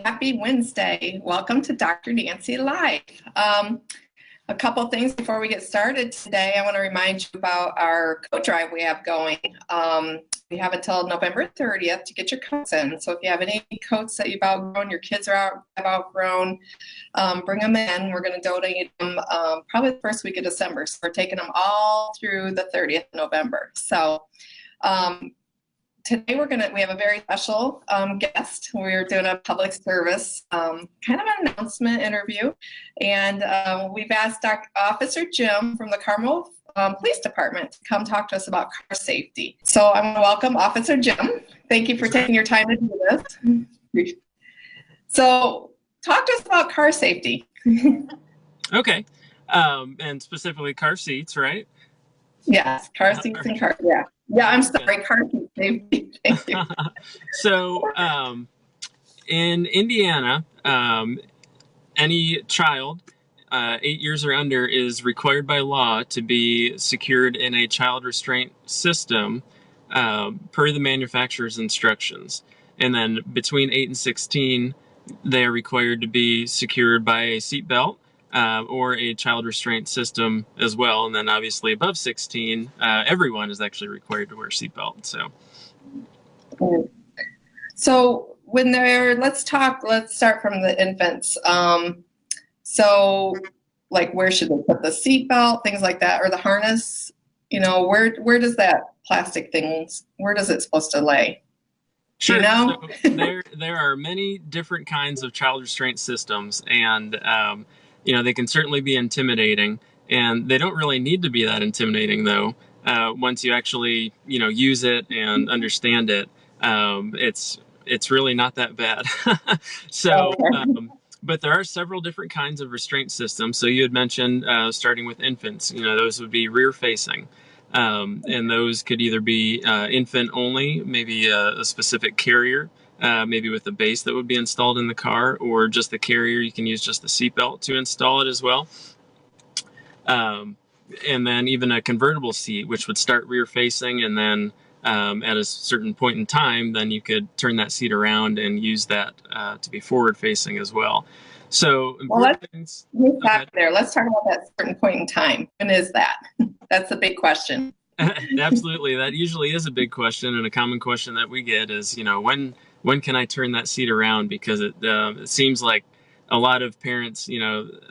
happy Wednesday. Welcome to Dr. Nancy Live. A couple things before we get started today. I want to remind you about our coat drive we have going. We have until November 30th to get your coats in. So if you have any coats that you've outgrown, your kids have outgrown, bring them in. We're going to donate them probably the first week of December. So we're taking them all through the 30th of November. So today we have a very special guest. We're doing a public service, kind of an announcement interview. And we've asked Officer Jim from the Carmel Police Department to come talk to us about car safety. So I want to welcome Officer Jim. Thank you for taking your time to do this. So talk to us about car safety. Okay. And specifically car seats, right? Yes, car seats and car, yeah. Yeah, I'm sorry, car seat safety. Thank you. So in Indiana, any child 8 years or under is required by law to be secured in a child restraint system per the manufacturer's instructions. And then between 8 and 16, they are required to be secured by a seatbelt or a child restraint system as well. And then obviously above 16, everyone is actually required to wear a seatbelt. So when let's start from the infants. So like where should they put the seatbelt, things like that, or the harness, where does that plastic thing, where does it supposed to lay? Sure. You know? So there are many different kinds of child restraint systems, and they can certainly be intimidating, and they don't really need to be that intimidating though. Once you actually, use it and understand it, it's really not that bad. So, but there are several different kinds of restraint systems. So you had mentioned, starting with infants, those would be rear facing. And those could either be infant only, maybe a specific carrier, maybe with a base that would be installed in the car, or just the carrier. You can use just the seatbelt to install it as well. And then even a convertible seat, which would start rear facing, and then at a certain point in time, then you could turn that seat around and use that to be forward facing as well. So let's stop there. Let's talk about that certain point in time. When is that? That's a big question. Absolutely. That usually is a big question, and a common question that we get is, when can I turn that seat around? Because it seems like a lot of parents,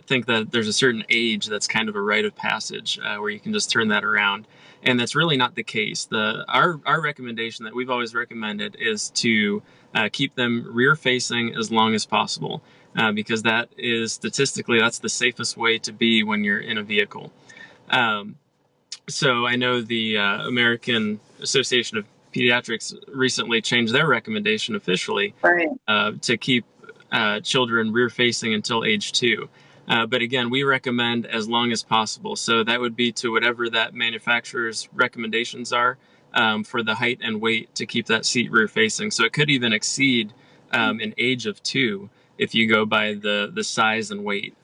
think that there's a certain age that's kind of a rite of passage where you can just turn that around. And that's really not the case. Our recommendation that we've always recommended is to keep them rear facing as long as possible, because that is statistically, that's the safest way to be when you're in a vehicle. So I know the American Association of Pediatrics recently changed their recommendation officially to keep children rear facing until age 2. But again, we recommend as long as possible. So that would be to whatever that manufacturer's recommendations are for the height and weight to keep that seat rear facing. So it could even exceed an age of 2 if you go by the size and weight.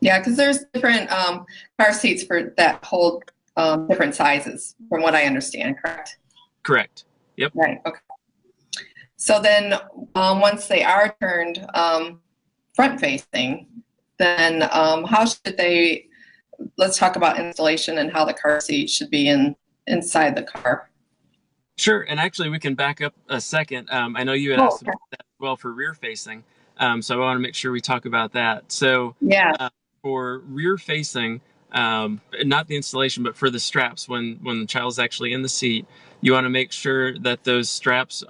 Yeah, because there's different car seats that hold different sizes, from what I understand, correct? Correct. Yep. Right. Okay. So then once they are turned front facing, then how should let's talk about installation and how the car seat should be inside the car. Sure. And actually we can back up a second. I know you had asked about that as well for rear facing. So I want to make sure we talk about that. So yeah, for rear facing, not the installation, but for the straps, when the child's actually in the seat, you want to make sure that those straps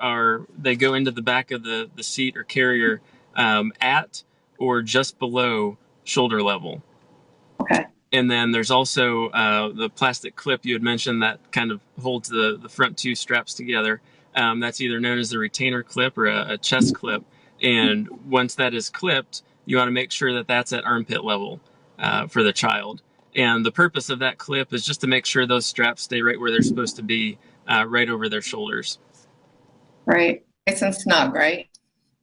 they go into the back of the seat or carrier at or just below shoulder level. Okay. And then there's also the plastic clip you had mentioned that kind of holds the front 2 straps together. That's either known as a retainer clip or a chest clip. And once that is clipped, you want to make sure that that's at armpit level for the child. And the purpose of that clip is just to make sure those straps stay right where they're supposed to be, right over their shoulders. Right. Nice and snug, right?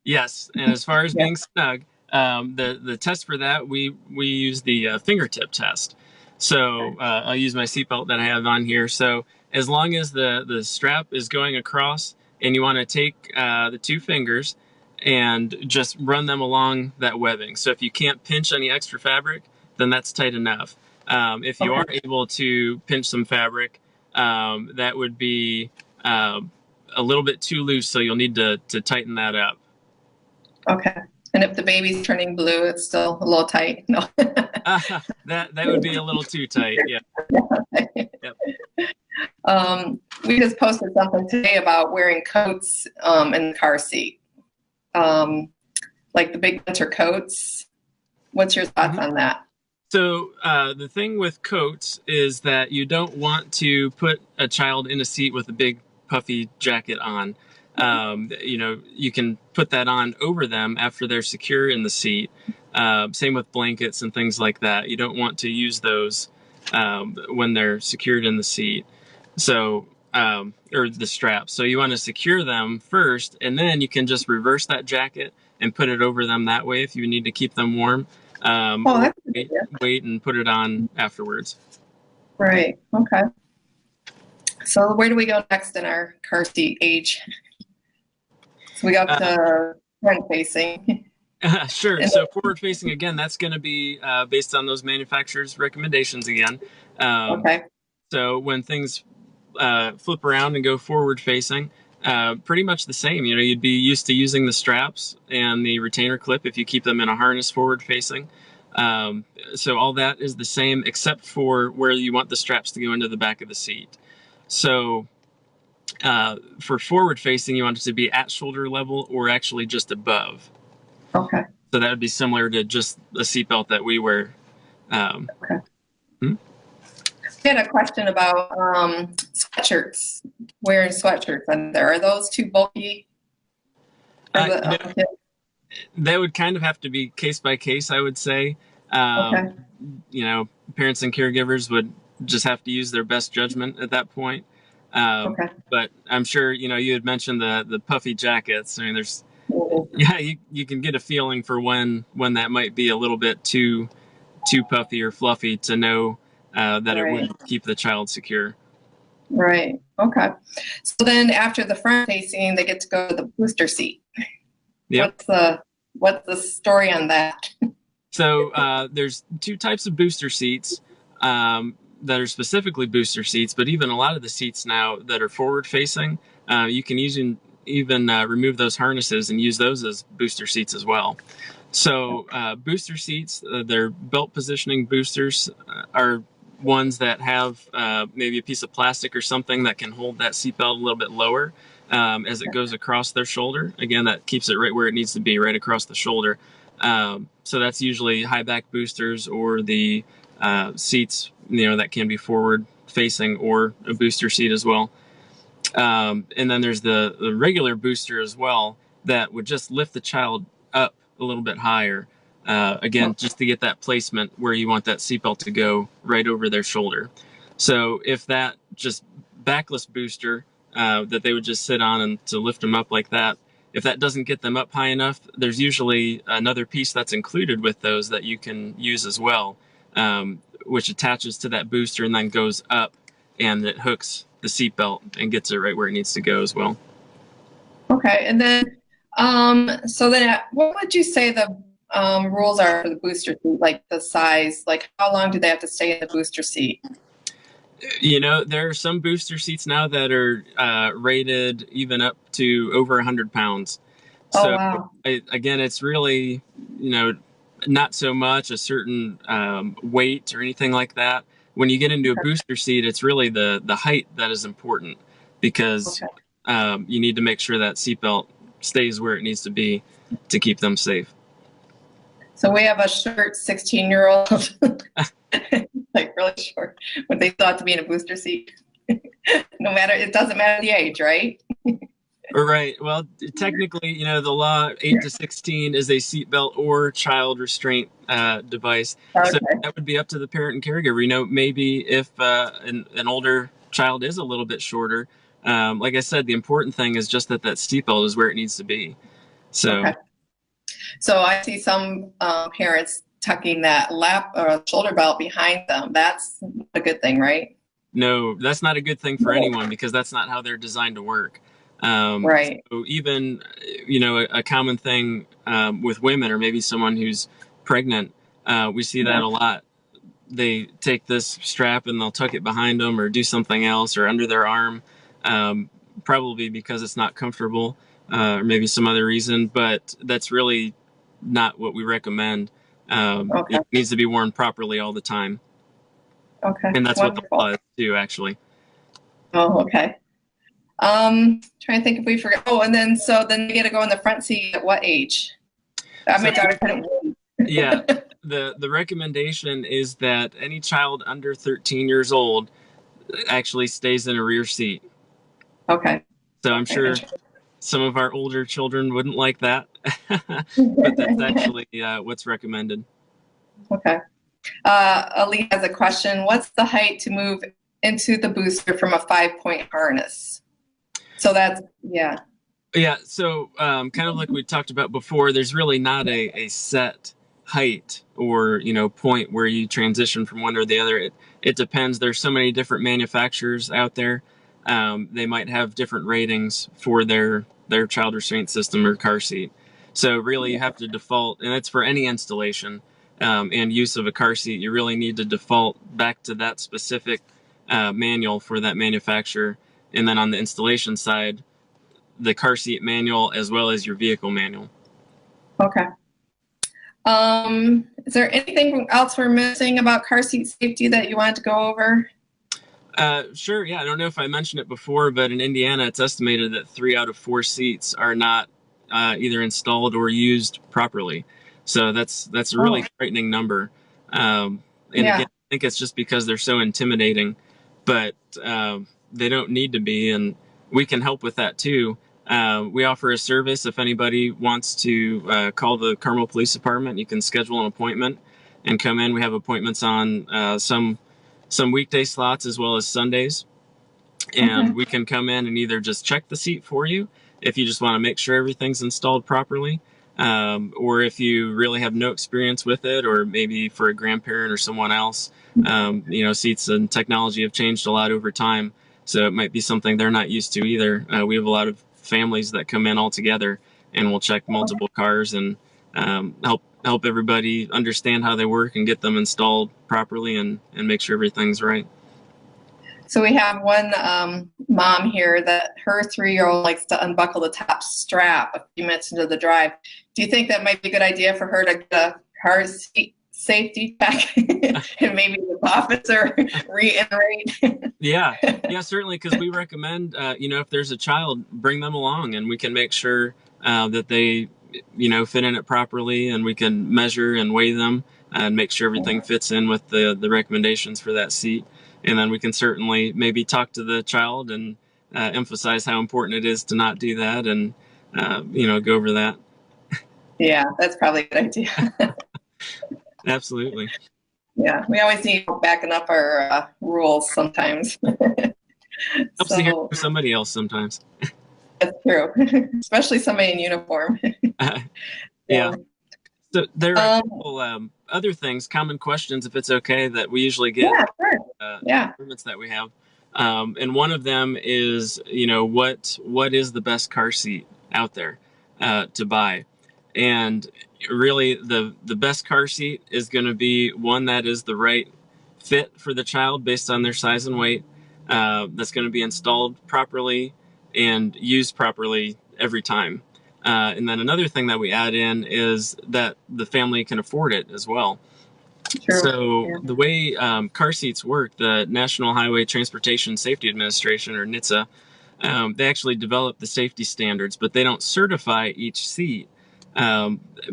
Yes. And as far as being snug, the test for that, we use the fingertip test. So I'll use my seatbelt that I have on here. So as long as the strap is going across, and you want to take the 2 fingers and just run them along that webbing. So if you can't pinch any extra fabric, then that's tight enough. If you are able to pinch some fabric, that would be a little bit too loose, so you'll need to tighten that up. Okay. And if the baby's turning blue, it's still a little tight. No. That would be a little too tight. Yeah. Yep. We just posted something today about wearing coats in the car seat, like the big winter coats. What's your thoughts on that? So the thing with coats is that you don't want to put a child in a seat with a big puffy jacket on. You can put that on over them after they're secure in the seat. Same with blankets and things like that. You don't want to use those when they're secured in the seat. So, or the straps. So you want to secure them first, and then you can just reverse that jacket and put it over them that way if you need to keep them warm. Wait and put it on afterwards. Right. Okay. So where do we go next in our car seat age? So we got the front facing. Sure. So forward facing, again, that's going to be based on those manufacturers' recommendations again. Okay. So when things flip around and go forward facing, pretty much the same. You'd be used to using the straps and the retainer clip if you keep them in a harness forward facing. So all that is the same except for where you want the straps to go into the back of the seat. So for forward facing, you want it to be at shoulder level or actually just above. Okay. So that would be similar to just a seatbelt that we wear. Okay. I had a question about sweatshirts, wearing sweatshirts under. Are those too bulky? That would kind of have to be case by case, I would say. Okay. Parents and caregivers would just have to use their best judgment at that point. Okay. But I'm sure, you had mentioned the puffy jackets. I mean, you can get a feeling for when that might be a little bit too puffy or fluffy to know that it wouldn't keep the child secure. Right. Okay. So then after the front facing, they get to go to the booster seat. Yep. What's the story on that? So there's two types of booster seats that are specifically booster seats, but even a lot of the seats now that are forward facing, you can even remove those harnesses and use those as booster seats as well. So booster seats, they're belt positioning boosters, are ones that have maybe a piece of plastic or something that can hold that seatbelt a little bit lower as it goes across their shoulder. Again, that keeps it right where it needs to be, right across the shoulder. So that's usually high back boosters or the seats, that can be forward facing or a booster seat as well. And then there's the regular booster as well that would just lift the child up a little bit higher. Again, just to get that placement where you want that seatbelt to go right over their shoulder. So if that just backless booster that they would just sit on and to lift them up like that, if that doesn't get them up high enough, there's usually another piece that's included with those that you can use as well, which attaches to that booster and then goes up and it hooks the seatbelt and gets it right where it needs to go as well. Okay. And then, so then what would you say the rules are for the booster seat, like the size, like how long do they have to stay in the booster seat? There are some booster seats now that are rated even up to over 100 pounds. So, wow. Again, it's really, not so much a certain weight or anything like that. When you get into a booster seat, it's really the height that is important because you need to make sure that seatbelt stays where it needs to be to keep them safe. So we have a short 16-year-old, like really short, but they still have to be in a booster seat. It doesn't matter the age, right? Right. Well, technically, the law 8 to 16 is a seatbelt or child restraint device. Okay. So that would be up to the parent and caregiver. Maybe if an older child is a little bit shorter, like I said, the important thing is just that seatbelt is where it needs to be. So. Okay. So I see some parents tucking that lap or shoulder belt behind them. That's a good thing, right? No, that's not a good thing for anyone because that's not how they're designed to work. Right. So even, a common thing with women, or maybe someone who's pregnant, we see that a lot. They take this strap and they'll tuck it behind them or do something else or under their arm, probably because it's not comfortable, or maybe some other reason, but that's really not what we recommend. Okay. It needs to be worn properly all the time. Okay. And that's Wonderful. what the law is too, actually. Oh, okay. Trying to think if we forgot. Oh, and then they get to go in the front seat at what age? My daughter couldn't wait. Yeah. The recommendation is that any child under 13 years old actually stays in a rear seat. Okay. So I'm sure some of our older children wouldn't like that, but that's actually what's recommended. Okay. Ali has a question. What's the height to move into the booster from a 5-point harness? So that's, yeah. Yeah. So kind of like we talked about before, there's really not a set height or, point where you transition from one or the other. It depends. There's so many different manufacturers out there. They might have different ratings for their child restraint system or car seat. So really you have to default, and it's for any installation and use of a car seat. You really need to default back to that specific manual for that manufacturer. And then on the installation side, the car seat manual as well as your vehicle manual. Okay. Is there anything else we're missing about car seat safety that you wanted to go over? Sure. Yeah. I don't know if I mentioned it before, but in Indiana, it's estimated that 3 out of 4 seats are not either installed or used properly. So that's a really frightening number. And again, I think it's just because they're so intimidating, but they don't need to be, and we can help with that too. We offer a service. If anybody wants to call the Carmel Police Department, you can schedule an appointment and come in. We have appointments on some weekday slots as well as Sundays. And we can come in and either just check the seat for you if you just want to make sure everything's installed properly, or if you really have no experience with it, or maybe for a grandparent or someone else. Seats and technology have changed a lot over time, so it might be something they're not used to either. We have a lot of families that come in all together, and we'll check multiple cars and help everybody understand how they work and get them installed properly and make sure everything's right. So we have one mom here that her 3-year-old likes to unbuckle the top strap a few minutes into the drive. Do you think that might be a good idea for her to get a car seat safety check and maybe the officer reiterate? Yeah, certainly, because we recommend, if there's a child, bring them along and we can make sure that they, fit in it properly, and we can measure and weigh them and make sure everything fits in with the recommendations for that seat. And then we can certainly maybe talk to the child and emphasize how important it is to not do that, and, go over that. Yeah, that's probably a good idea. Absolutely. Yeah, we always need backing up our rules sometimes. Helps to hear from somebody else sometimes. That's true, especially somebody in uniform. Yeah. So there are a couple other things, common questions, if it's okay, that we usually get. Yeah, sure. Improvements that we have. And one of them is, what is the best car seat out there to buy? And really, the best car seat is going to be one that is the right fit for the child based on their size and weight. That's going to be installed properly and used properly every time. And then another thing that we add in is that the family can afford it as well. True. So the way car seats work, the National Highway Transportation Safety Administration, or NHTSA, they actually develop the safety standards, but they don't certify each seat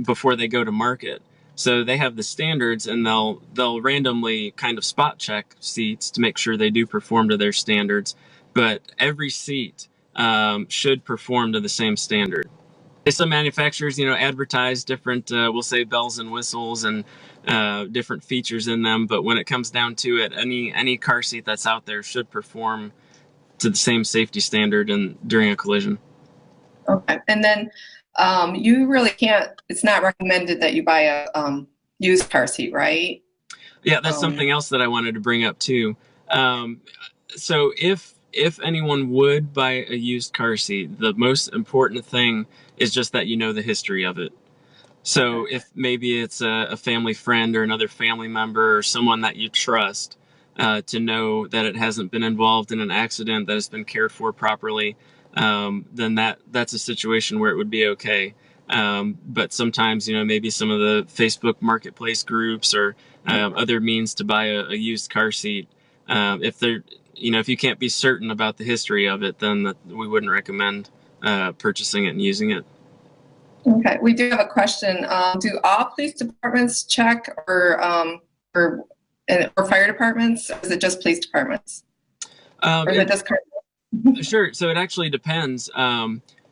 before they go to market. So they have the standards, and they'll randomly kind of spot check seats to make sure they do perform to their standards. But every seat should perform to the same standard. Some manufacturers, advertise different, we'll say, bells and whistles and different features in them. But when it comes down to it, any car seat that's out there should perform to the same safety standard and during a collision. Okay. And then you really can't, it's not recommended that you buy a used car seat, right? Yeah, that's something else that I wanted to bring up too. So if if anyone would buy a used car seat, the most important thing is just that you know the history of it. So if maybe it's a family friend or another family member or someone that you trust, to know that it hasn't been involved in an accident, that it's been cared for properly, then that's a situation where it would be okay. But sometimes, maybe some of the Facebook marketplace groups or other means to buy a used car seat, if they're, if you can't be certain about the history of it, then we wouldn't recommend purchasing it and using it. Okay, we do have a question. Do all police departments check or fire departments? Or is it just police departments? Or is it just Carmel? Sure. So it actually depends.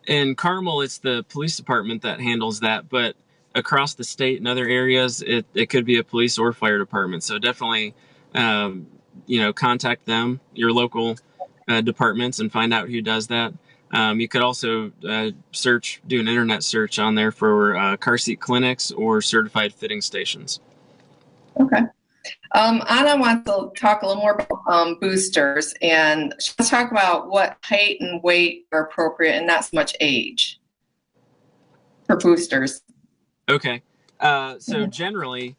In Carmel, it's the police department that handles that, but across the state and other areas, it could be a police or fire department. So definitely, contact them, your local departments, and find out who does that. You could also do an internet search on there for car seat clinics or certified fitting stations. Okay. Anna wants to talk a little more about boosters, and let's talk about what height and weight are appropriate and not so much age for boosters. Okay. So generally,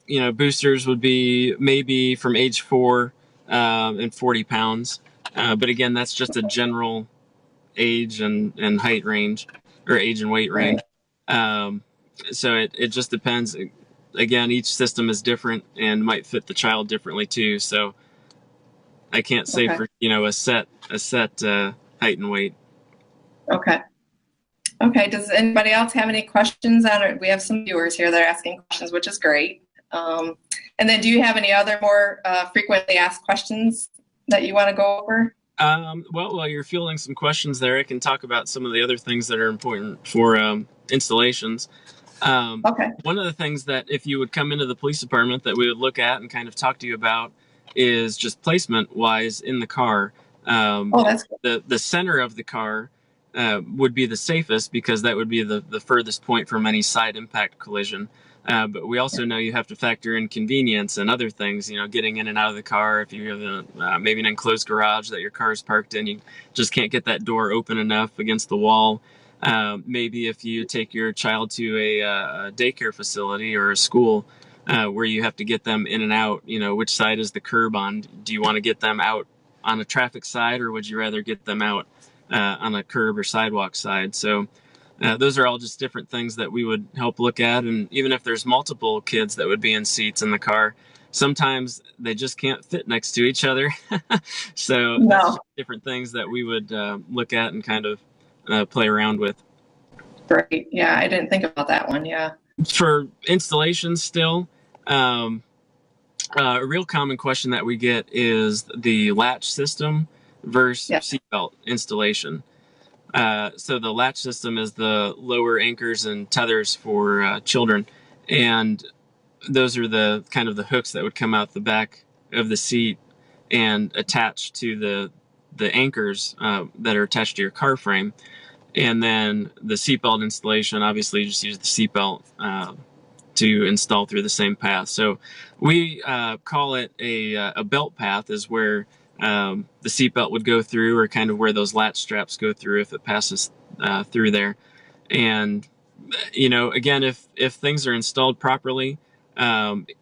boosters would be maybe from age 4 and 40 pounds. But again, that's just a general age and height range, or age and weight range. So it just depends. Again, each system is different and might fit the child differently too. So I can't say for a set height and weight. Okay. Okay. Does anybody else have any questions on it? We have some viewers here that are asking questions, which is great. And then, do you have any other more frequently asked questions that you want to go over? Well, while you're fielding some questions there, I can talk about some of the other things that are important for installations. Okay. One of the things that if you would come into the police department that we would look at and kind of talk to you about is just placement wise in the car. That's good. The center of the car would be the safest, because that would be the furthest point from any side impact collision. But we also know you have to factor in convenience and other things, getting in and out of the car. If you have maybe an enclosed garage that your car is parked in, you just can't get that door open enough against the wall. Maybe if you take your child to a daycare facility or a school where you have to get them in and out, which side is the curb on? Do you want to get them out on a traffic side, or would you rather get them out on a curb or sidewalk side? So those are all just different things that we would help look at. And even if there's multiple kids that would be in seats in the car, sometimes they just can't fit next to each other. So that's different things that we would look at and kind of play around with. Great. Yeah, I didn't think about that one. Yeah. For installations still, a real common question that we get is the latch system versus seatbelt installation. So the latch system is the lower anchors and tethers for children, and those are the kind of the hooks that would come out the back of the seat and attach to the anchors that are attached to your car frame. And then the seatbelt installation, obviously you just use the seatbelt to install through the same path. So we call it a belt path, is where the seatbelt would go through, or kind of where those latch straps go through if it passes through there. And again, if things are installed properly,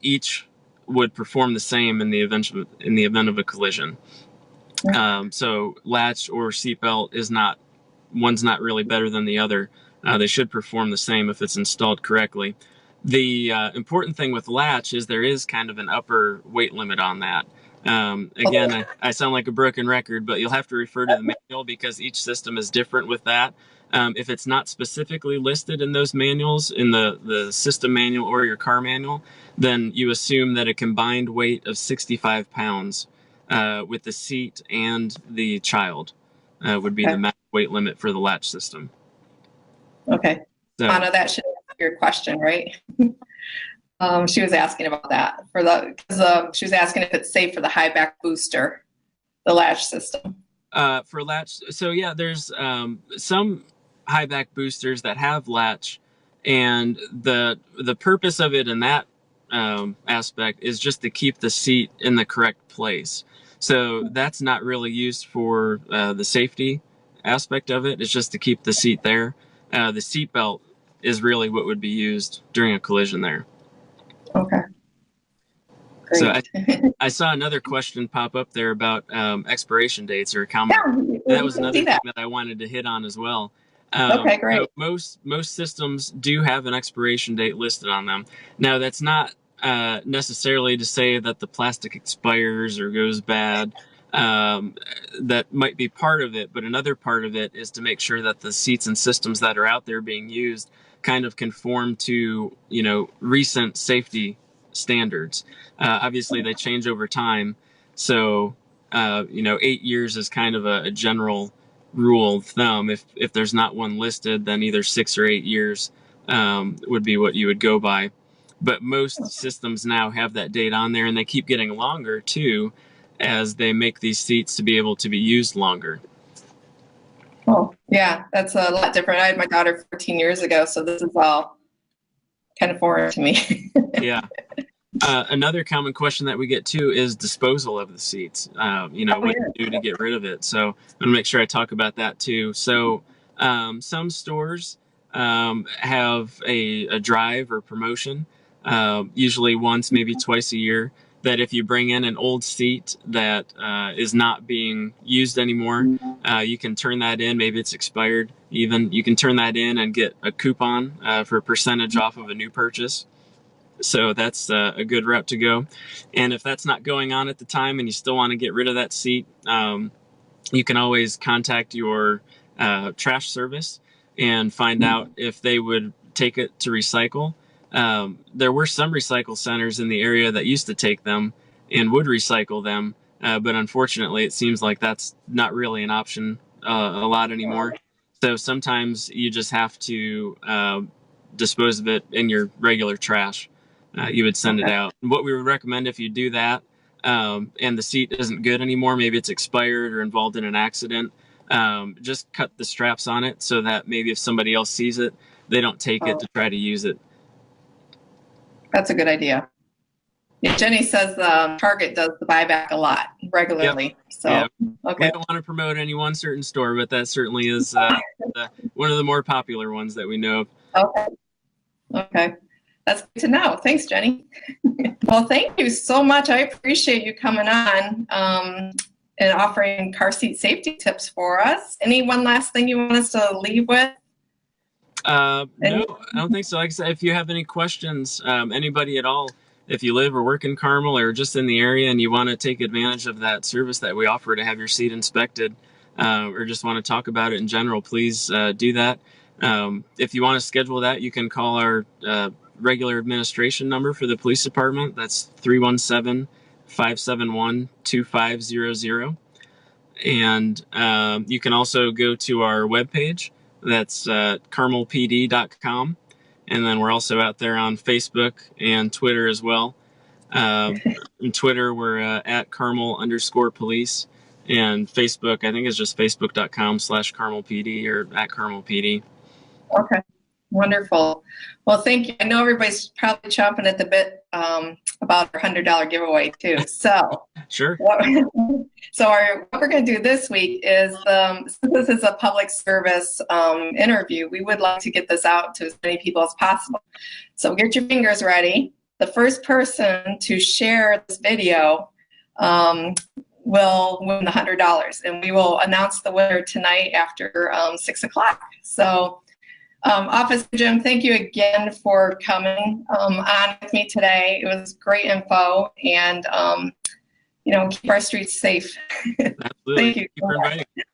each would perform the same in the event of a collision. So latch or seatbelt one's not really better than the other. They should perform the same if it's installed correctly. The important thing with latch is there is kind of an upper weight limit on that. Again, I sound like a broken record, but you'll have to refer to the manual, because each system is different with that. If it's not specifically listed in those manuals, in the system manual or your car manual, then you assume that a combined weight of 65 pounds with the seat and the child would be the max weight limit for the latch system. Okay. So, Anna, that should answer your question, right? She was asking about that because she was asking if it's safe for the high back booster, the latch system. For latch, so yeah, there's some high back boosters that have latch, and the purpose of it in that aspect is just to keep the seat in the correct place. So that's not really used for the safety aspect of it. It's just to keep the seat there. The seat belt is really what would be used during a collision there. Okay. Great. So I saw another question pop up there about expiration dates or comment. Yeah, that was another thing that I wanted to hit on as well. Okay, great. So most systems do have an expiration date listed on them. Now, that's not necessarily to say that the plastic expires or goes bad. That might be part of it, but another part of it is to make sure that the seats and systems that are out there being used kind of conform to, recent safety standards. Obviously, they change over time. So, 8 years is kind of a general rule of thumb. If there's not one listed, then either 6 or 8 years would be what you would go by. But most systems now have that date on there, and they keep getting longer too as they make these seats to be able to be used longer. Oh, yeah, that's a lot different. I had my daughter 14 years ago, so this is all kind of foreign to me. Yeah. Another common question that we get too is disposal of the seats. What to do to get rid of it. So I'm going to make sure I talk about that too. So some stores have a drive or promotion, usually once, maybe twice a year, that if you bring in an old seat that is not being used anymore, you can turn that in. Maybe it's expired even. You can turn that in and get a coupon for a percentage off of a new purchase. So that's a good route to go. And if that's not going on at the time and you still want to get rid of that seat, you can always contact your trash service and find out if they would take it to recycle. There were some recycle centers in the area that used to take them and would recycle them. But unfortunately, it seems like that's not really an option a lot anymore. So sometimes you just have to dispose of it in your regular trash. You would send it out. What we would recommend if you do that and the seat isn't good anymore, maybe it's expired or involved in an accident, just cut the straps on it so that maybe if somebody else sees it, they don't take it to try to use it. That's a good idea. Yeah, Jenny says Target does the buyback a lot regularly. Yep. So, yeah. Okay. We don't want to promote any one certain store, but that certainly is one of the more popular ones that we know of. Okay. That's good to know. Thanks, Jenny. Well, thank you so much. I appreciate you coming on and offering car seat safety tips for us. Any one last thing you want us to leave with? No, I don't think so. Like I said, if you have any questions, anybody at all, if you live or work in Carmel or just in the area and you want to take advantage of that service that we offer to have your seat inspected or just want to talk about it in general, please do that. If you want to schedule that, you can call our regular administration number for the police department. That's 317-571-2500. And you can also go to our webpage. That's carmelpd.com. And then we're also out there on Facebook and Twitter as well. In Twitter, we're at Carmel_police. And Facebook, I think it's just facebook.com/CarmelPD or at CarmelPD. Okay. Wonderful. Well, thank you. I know everybody's probably chomping at the bit about our $100 giveaway too. So, sure. What we're going to do this week is, since this is a public service interview, we would like to get this out to as many people as possible. So get your fingers ready. The first person to share this video will win the $100, and we will announce the winner tonight after 6 o'clock. So. Officer Jim, thank you again for coming on with me today. It was great info, and keep our streets safe. Absolutely. Thank you. Thank you for inviting me.